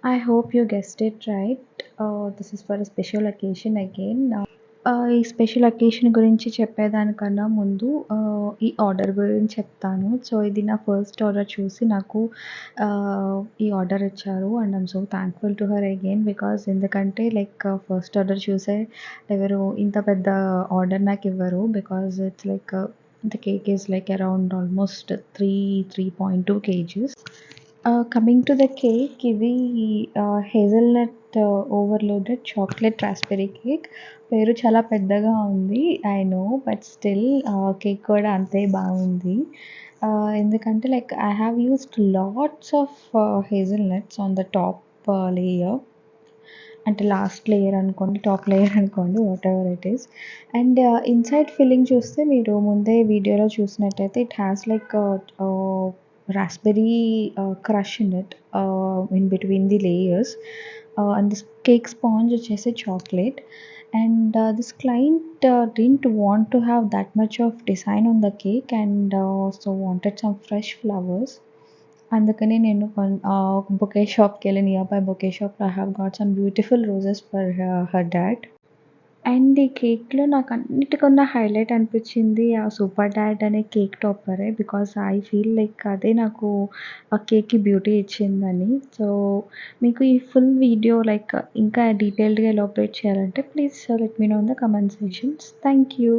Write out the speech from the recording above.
I hope you guessed it right. This is for a special occasion again. ఈ special occasion గురించి చెప్పేదానికన్నా ముందు ఈ order గురించి చెప్తాను. సో, ఇది నా ఫస్ట్ ఆర్డర్ చూసి నాకు ఈ ఆర్డర్ ఇచ్చారు. And I'm so thankful to her again because ఎందుకంటే ఫస్ట్ ఆర్డర్ చూసే ఎవరు ఇంత పెద్ద ఆర్డర్ నాకు ఇవ్వరు. Because it's the cake is around almost 3.2 kgs. Coming to the cake, ఇది hazelnut overloaded chocolate raspberry cake. పేరు చాలా పెద్దగా ఉంది. I know, but still cake కూడా అంతే బాగుంది. ఎందుకంటే I have used lots of hazelnuts on the top layer. అంటే లాస్ట్ లేయర్ అనుకోండి, టాప్ లేయర్ అనుకోండి, whatever it is. And inside filling చూస్తే మీరు ముందే వీడియోలో చూసినట్టయితే it has raspberry crush in it, in between the layers. And this cake sponge వచ్చేసి chocolate. And this client didn't want to have that much of design on the cake, and so wanted some fresh flowers. అందుకని నేను bouquet షాప్కి వెళ్ళి, near by bouquet షాప్లో I have got some beautiful roses for her dad. And ఈ కేక్‌లో నాకు అన్నిటికన్నా highlight అనిపించింది ఆ సూపర్ డాడ్ అనే కేక్ టాపరే. బికాజ్ ఐ ఫీల్ అదే నాకు ఆ కేక్‌కి బ్యూటీ ఇచ్చిందని. సో, మీకు ఈ ఫుల్ వీడియో ఇంకా డీటెయిల్డ్‌గా ఎలాబరేట్ చేయాలంటే please let me know in the comment sections. Thank you.